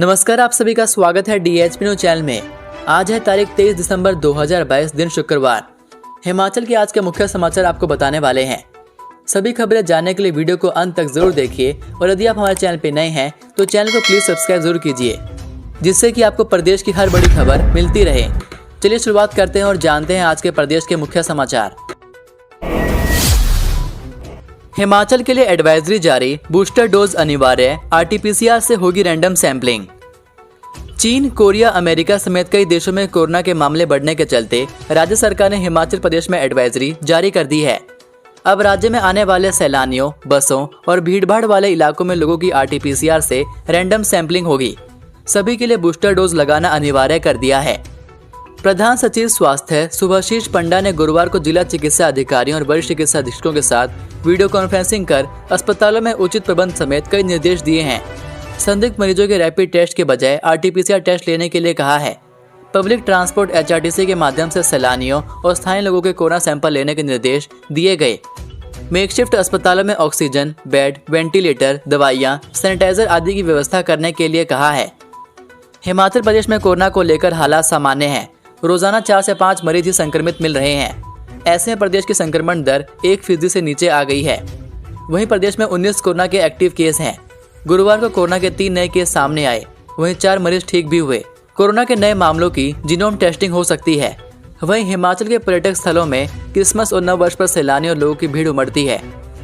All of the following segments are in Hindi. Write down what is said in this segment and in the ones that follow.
नमस्कार, आप सभी का स्वागत है DHP न्यूज चैनल में। आज है तारीख 23 दिसंबर 2022 दिन शुक्रवार। हिमाचल के आज के मुख्य समाचार आपको बताने वाले हैं। सभी खबरें जानने के लिए वीडियो को अंत तक जरूर देखिए और यदि आप हमारे चैनल पे नए हैं तो चैनल को प्लीज सब्सक्राइब जरूर कीजिए, जिससे कि आपको प्रदेश की हर बड़ी खबर मिलती रहे। चलिए शुरुआत करते हैं और जानते हैं आज के प्रदेश के मुख्य समाचार। हिमाचल के लिए एडवाइजरी जारी, बूस्टर डोज अनिवार्य, RT-PCR से होगी रैंडम सैंपलिंग। चीन, कोरिया, अमेरिका समेत कई देशों में कोरोना के मामले बढ़ने के चलते राज्य सरकार ने हिमाचल प्रदेश में एडवाइजरी जारी कर दी है। अब राज्य में आने वाले सैलानियों, बसों और भीड़भाड़ वाले इलाकों में लोगों की RT-PCR से रैंडम सैंपलिंग होगी। सभी के लिए बूस्टर डोज लगाना अनिवार्य कर दिया है। प्रधान सचिव स्वास्थ्य सुभाशीष पंडा ने गुरुवार को जिला चिकित्सा अधिकारियों और वरिष्ठ चिकित्सा अधीक्षकों के साथ वीडियो कॉन्फ्रेंसिंग कर अस्पतालों में उचित प्रबंध समेत कई निर्देश दिए हैं। संदिग्ध मरीजों के रैपिड टेस्ट के बजाय RT-PCR टेस्ट लेने के लिए कहा है। पब्लिक ट्रांसपोर्ट HRTC के माध्यम से सैलानियों और स्थानीय लोगों के कोरोना सैंपल लेने के निर्देश दिए गए। मेकशिफ्ट अस्पतालों में ऑक्सीजन, बेड, वेंटिलेटर, दवाइयाँ, सैनिटाइजर आदि की व्यवस्था करने के लिए कहा है। हिमाचल प्रदेश में कोरोना को लेकर हालात सामान्य है। रोजाना 4 से 5 मरीज ही संक्रमित मिल रहे हैं। ऐसे में प्रदेश की संक्रमण दर 1% से नीचे आ गई है। वहीं प्रदेश में 19 कोरोना के एक्टिव केस हैं। गुरुवार को कोरोना के 3 नए केस सामने आए, वहीं 4 मरीज ठीक भी हुए। कोरोना के नए मामलों की जीनोम टेस्टिंग हो सकती है। वहीं हिमाचल के पर्यटक स्थलों में क्रिसमस और नव वर्ष पर सैलानियों और लोगों की भीड़ उमड़ती है।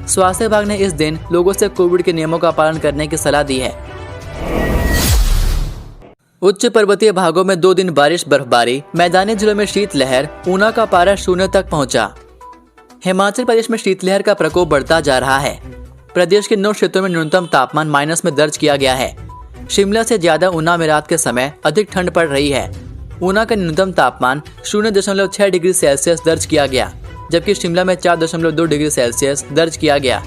स्वास्थ्य विभाग ने इस दिन लोगों से कोविड के नियमों का पालन करने की सलाह दी है। उच्च पर्वतीय भागों में 2 दिन बारिश, बर्फबारी, मैदानी जिलों में शीतलहर, ऊना का पारा 0 तक पहुंचा। हिमाचल प्रदेश में शीतलहर का प्रकोप बढ़ता जा रहा है। प्रदेश के 9 क्षेत्रों में न्यूनतम तापमान माइनस में दर्ज किया गया है। शिमला से ज्यादा ऊना में रात के समय अधिक ठंड पड़ रही है। ऊना का न्यूनतम तापमान 0.6 डिग्री सेल्सियस दर्ज किया गया, जबकि शिमला में 4.2 डिग्री सेल्सियस दर्ज किया गया।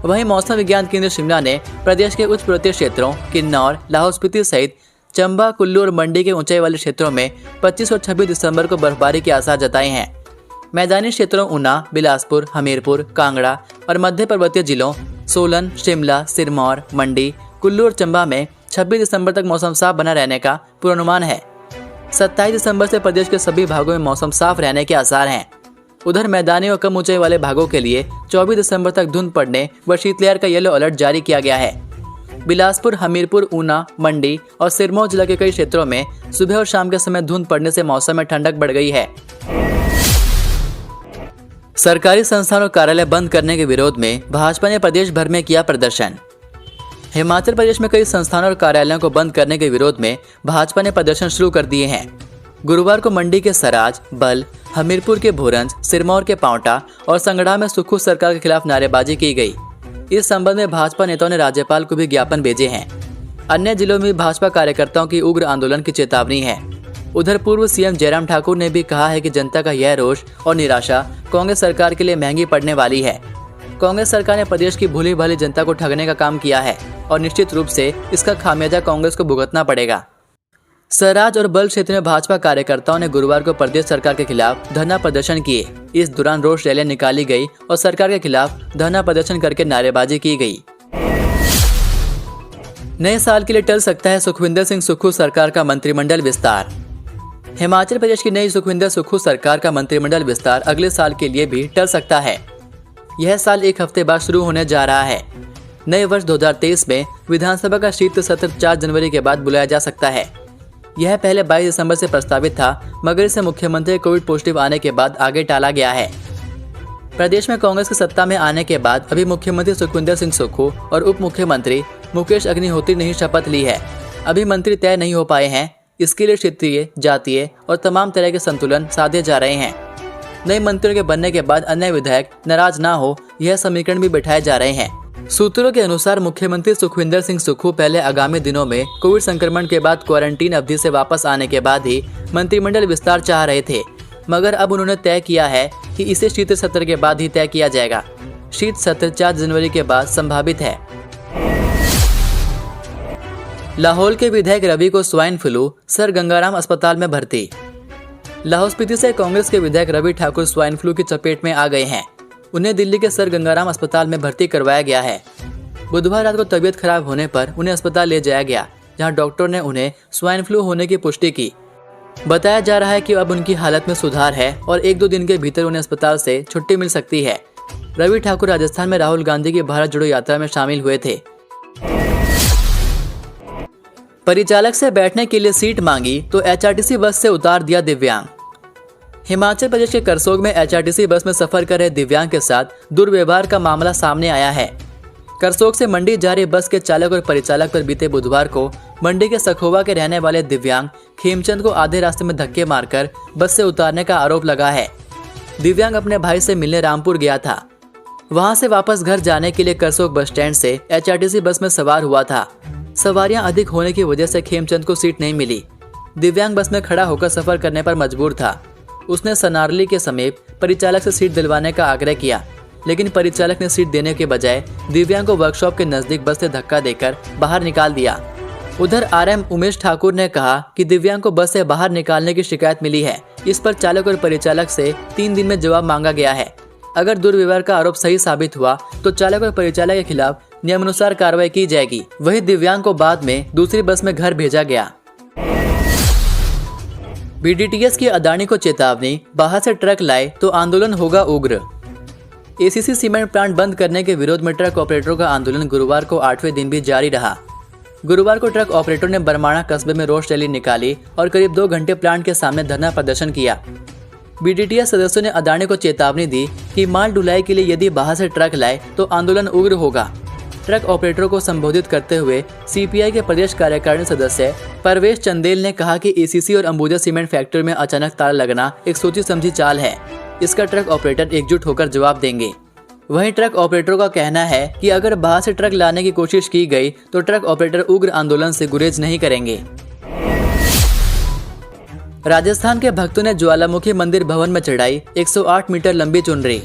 वहीं मौसम विज्ञान केंद्र शिमला ने प्रदेश के उच्च पर्वतीय क्षेत्रों किन्नौर, लाहौल स्पीति सहित चंबा, कुल्लू और मंडी के ऊंचाई वाले क्षेत्रों में 25 और 26 दिसंबर को बर्फबारी के आसार जताए हैं। मैदानी क्षेत्रों ऊना, बिलासपुर, हमीरपुर, कांगड़ा और मध्य पर्वतीय जिलों सोलन, शिमला, सिरमौर, मंडी, कुल्लू और चंबा में 26 दिसंबर तक मौसम साफ बना रहने का पूर्वानुमान है। 27 दिसंबर से प्रदेश के सभी भागों में मौसम साफ रहने के आसार हैं। उधर मैदानी और कम ऊंचाई वाले भागों के लिए 24 दिसंबर तक धुंध पड़ने व शीतलहर का येलो अलर्ट जारी किया गया है। बिलासपुर, हमीरपुर, ऊना, मंडी और सिरमौर जिला के कई क्षेत्रों में सुबह और शाम के समय धुंध पड़ने से मौसम में ठंडक बढ़ गई है। सरकारी संस्थान और कार्यालय बंद करने के विरोध में भाजपा ने प्रदेश भर में किया प्रदर्शन। हिमाचल प्रदेश में कई संस्थानों और कार्यालयों को बंद करने के विरोध में भाजपा ने प्रदर्शन शुरू कर दिए हैं। गुरुवार को मंडी के सराज, बल, हमीरपुर के भोरंज, सिरमौर के पांवटा और संगड़ा में सुक्खू सरकार के खिलाफ नारेबाजी की गई। इस संबंध में भाजपा नेताओं ने राज्यपाल को भी ज्ञापन भेजे हैं। अन्य जिलों में भाजपा कार्यकर्ताओं की उग्र आंदोलन की चेतावनी है। उधर पूर्व CM जयराम ठाकुर ने भी कहा है कि जनता का यह रोष और निराशा कांग्रेस सरकार के लिए महंगी पड़ने वाली है। कांग्रेस सरकार ने प्रदेश की भूली भाली जनता को ठगने का काम किया है और निश्चित रूप से इसका खामियाजा कांग्रेस को भुगतना पड़ेगा। सराज और बल क्षेत्र में भाजपा कार्यकर्ताओं ने गुरुवार को प्रदेश सरकार के खिलाफ धरना प्रदर्शन किए। इस दौरान रोष रैलियां निकाली गई और सरकार के खिलाफ धरना प्रदर्शन करके नारेबाजी की गई। नए साल के लिए टल सकता है सुखविंदर सिंह सुक्खू सरकार का मंत्रिमंडल विस्तार। हिमाचल प्रदेश की नई सुखविंदर सुक्खू सरकार का मंत्रिमंडल विस्तार अगले साल के लिए भी टल सकता है। यह साल 1 हफ्ते बाद शुरू होने जा रहा है। नए वर्ष 2023 में विधानसभा का शीत सत्र 4 जनवरी के बाद बुलाया जा सकता है। यह पहले 22 दिसंबर से प्रस्तावित था, मगर इसे मुख्यमंत्री कोविड पॉजिटिव आने के बाद आगे टाला गया है। प्रदेश में कांग्रेस की सत्ता में आने के बाद अभी मुख्यमंत्री सुखविंदर सिंह सुक्खू और उप मुख्यमंत्री मुकेश अग्निहोत्री ने ही शपथ ली है। अभी मंत्री तय नहीं हो पाए हैं। इसके लिए क्षेत्रीय, जातीय और तमाम तरह के संतुलन साधे जा रहे हैं। नए मंत्रियों के बनने के बाद अन्य विधायक नाराज ना हो, यह समीकरण भी बैठाए जा रहे हैं। सूत्रों के अनुसार मुख्यमंत्री सुखविंदर सिंह सुक्खू पहले आगामी दिनों में कोविड संक्रमण के बाद क्वारंटीन अवधि से वापस आने के बाद ही मंत्रिमंडल विस्तार चाह रहे थे, मगर अब उन्होंने तय किया है कि इसे शीत सत्र के बाद ही तय किया जाएगा। शीत सत्र 4 जनवरी के बाद संभावित है। लाहौल के विधायक रवि को स्वाइन फ्लू, सर गंगाराम अस्पताल में भर्ती। लाहौल स्पीति से कांग्रेस के विधायक रवि ठाकुर स्वाइन फ्लू की चपेट में आ गए हैं। उन्हें दिल्ली के सर गंगाराम अस्पताल में भर्ती करवाया गया है। बुधवार रात को तबीयत खराब होने पर उन्हें अस्पताल ले जाया गया। जहां डॉक्टर ने उन्हें स्वाइन फ्लू होने की पुष्टि की। बताया जा रहा है कि अब उनकी हालत में सुधार है और 1-2 दिन के भीतर उन्हें अस्पताल से छुट्टी मिल सकती है। रवि ठाकुर राजस्थान में राहुल गांधी की भारत जोड़ो यात्रा में शामिल हुए थे। परिचालक से बैठने के लिए सीट मांगी तो एचआरटीसी बस से उतार दिया दिव्यांग। हिमाचल प्रदेश के करसोग में एचआरटीसी बस में सफर कर रहे दिव्यांग के साथ दुर्व्यवहार का मामला सामने आया है। करसोग से मंडी जा रही बस के चालक और परिचालक पर बीते बुधवार को मंडी के सखोवा के रहने वाले दिव्यांग खेमचंद को आधे रास्ते में धक्के मारकर बस से उतारने का आरोप लगा है। दिव्यांग अपने भाई से मिलने रामपुर गया था। वहां से वापस घर जाने के लिए करसोग बस स्टैंड से एचआरटीसी बस में सवार हुआ था। सवारियां अधिक होने की वजह से खेमचंद को सीट नहीं मिली। दिव्यांग बस में खड़ा होकर सफर करने पर मजबूर था। उसने सनारली के समीप परिचालक से सीट दिलवाने का आग्रह किया, लेकिन परिचालक ने सीट देने के बजाय दिव्यांग को वर्कशॉप के नजदीक बस से धक्का देकर बाहर निकाल दिया। उधर आरएम उमेश ठाकुर ने कहा कि दिव्यांग को बस से बाहर निकालने की शिकायत मिली है। इस पर चालक और परिचालक से 3 दिन में जवाब मांगा गया है। अगर दुर्व्यवहार का आरोप सही साबित हुआ तो चालक और परिचालक के खिलाफ नियमानुसार कार्रवाई की जाएगी। वहीं दिव्यांग को बाद में दूसरी बस में घर भेजा गया। बीडीटीएस की अदानी को चेतावनी, बाहर से ट्रक लाए तो आंदोलन होगा उग्र। एसीसी सीमेंट प्लांट बंद करने के विरोध में ट्रक ऑपरेटरों का आंदोलन गुरुवार को 8वें दिन भी जारी रहा। गुरुवार को ट्रक ऑपरेटरों ने बरमाणा कस्बे में रोष रैली निकाली और करीब 2 घंटे प्लांट के सामने धरना प्रदर्शन किया। बीडीटीएस सदस्यों ने अदानी को चेतावनी दी कि माल ढुलाई के लिए यदि बाहर से ट्रक लाए तो आंदोलन उग्र होगा। ट्रक ऑपरेटरों को संबोधित करते हुए सीपीआई के प्रदेश कार्यकारिणी सदस्य परवेश चंदेल ने कहा कि एसीसी और अंबुजा सीमेंट फैक्ट्री में अचानक ताला लगना एक सोची समझी चाल है। इसका ट्रक ऑपरेटर एकजुट होकर जवाब देंगे। वहीं ट्रक ऑपरेटरों का कहना है कि अगर बाहर से ट्रक लाने की कोशिश की गई तो ट्रक ऑपरेटर उग्र आंदोलन से गुरेज नहीं करेंगे। राजस्थान के भक्तों ने ज्वालामुखी मंदिर भवन में चढ़ाई 108 मीटर लंबी चुनरी।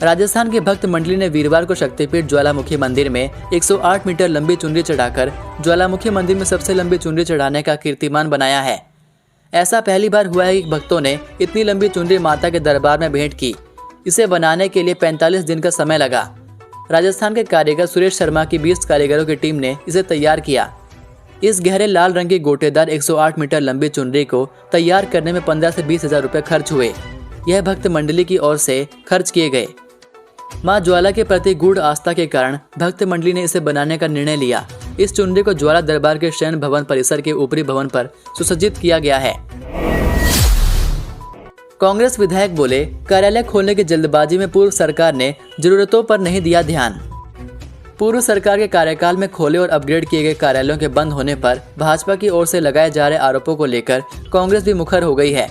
राजस्थान की भक्त मंडली ने वीरवार को शक्तिपीठ ज्वालामुखी मंदिर में 108 मीटर लंबी चुनरी चढ़ाकर ज्वालामुखी मंदिर में सबसे लंबी चुनरी चढ़ाने का कीर्तिमान बनाया है। ऐसा पहली बार हुआ है कि भक्तों ने इतनी लंबी चुनरी माता के दरबार में भेंट की। इसे बनाने के लिए 45 दिन का समय लगा। राजस्थान के कारीगर सुरेश शर्मा की 20 कारीगरों की टीम ने इसे तैयार किया। इस गहरे लाल रंग की गोटेदार 108 मीटर लंबी चुनरी को तैयार करने में 15 से 20 हजार रुपए खर्च हुए। यह भक्त मंडली की ओर से खर्च किए गए। मां ज्वाला के प्रति गूढ़ आस्था के कारण भक्त मंडली ने इसे बनाने का निर्णय लिया। इस चुनरी को ज्वाला दरबार के शयन भवन परिसर के ऊपरी भवन पर सुसज्जित किया गया है। कांग्रेस विधायक बोले, कार्यालय खोलने की जल्दबाजी में पूर्व सरकार ने जरूरतों पर नहीं दिया ध्यान। पूर्व सरकार के कार्यकाल में खोले और अपग्रेड किए गए कार्यालयों के बंद होने पर भाजपा की ओर से लगाए जा रहे आरोपों को लेकर कांग्रेस भी मुखर हो गई है।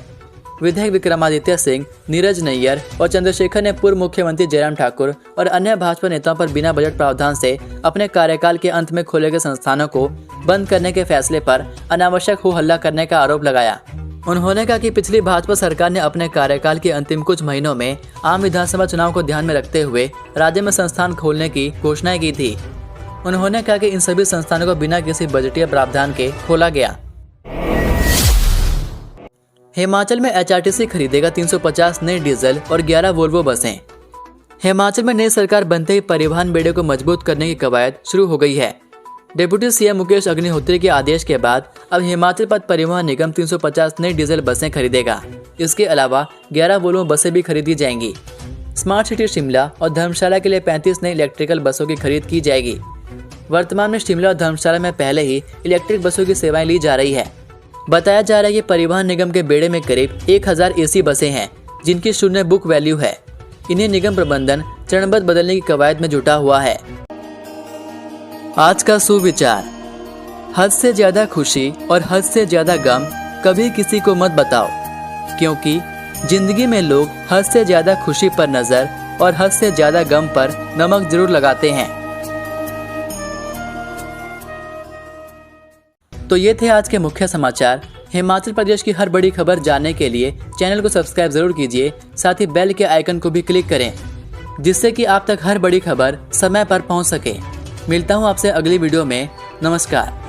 विधायक विक्रमादित्य सिंह, नीरज नैयर और चंद्रशेखर ने पूर्व मुख्यमंत्री जयराम ठाकुर और अन्य भाजपा नेताओं पर बिना बजट प्रावधान से अपने कार्यकाल के अंत में खोले गए संस्थानों को बंद करने के फैसले पर अनावश्यक हो हल्ला करने का आरोप लगाया। उन्होंने कहा कि पिछली भाजपा सरकार ने अपने कार्यकाल के अंतिम कुछ महीनों में आम विधानसभा चुनाव को ध्यान में रखते हुए राज्य में संस्थान खोलने की घोषणाएं की थी। उन्होंने कहा कि इन सभी संस्थानों को बिना किसी बजटीय प्रावधान के खोला गया। हिमाचल में एचआरटीसी खरीदेगा 350 नई डीजल और 11 वोल्वो बसें। हिमाचल में नई सरकार बनते ही परिवहन बेड़े को मजबूत करने की कवायद शुरू हो गई है। डिप्टी सीएम मुकेश अग्निहोत्री के आदेश के बाद अब हिमाचल पथ परिवहन निगम 350 नई डीजल बसें खरीदेगा। इसके अलावा 11 वोल्वो बसें भी खरीदी जाएंगी। स्मार्ट सिटी शिमला और धर्मशाला के लिए 35 नई इलेक्ट्रिकल बसों की खरीद की जाएगी। वर्तमान में शिमला और धर्मशाला में पहले ही इलेक्ट्रिक बसों की सेवाएं ली जा रही है। बताया जा रहा है कि परिवहन निगम के बेड़े में करीब 1000 एसी बसें हैं, जिनकी शून्य बुक वैल्यू है। इन्हें निगम प्रबंधन चरणबद्ध बदलने की कवायद में जुटा हुआ है। आज का सुविचार, हद से ज्यादा खुशी और हद से ज्यादा गम कभी किसी को मत बताओ, क्योंकि जिंदगी में लोग हद से ज्यादा खुशी पर नजर और हद से ज्यादा गम पर नमक जरूर लगाते हैं। तो ये थे आज के मुख्य समाचार। हिमाचल प्रदेश की हर बड़ी खबर जानने के लिए चैनल को सब्सक्राइब जरूर कीजिए, साथ ही बेल के आइकन को भी क्लिक करें, जिससे कि आप तक हर बड़ी खबर समय पर पहुंच सके। मिलता हूं आपसे अगली वीडियो में। नमस्कार।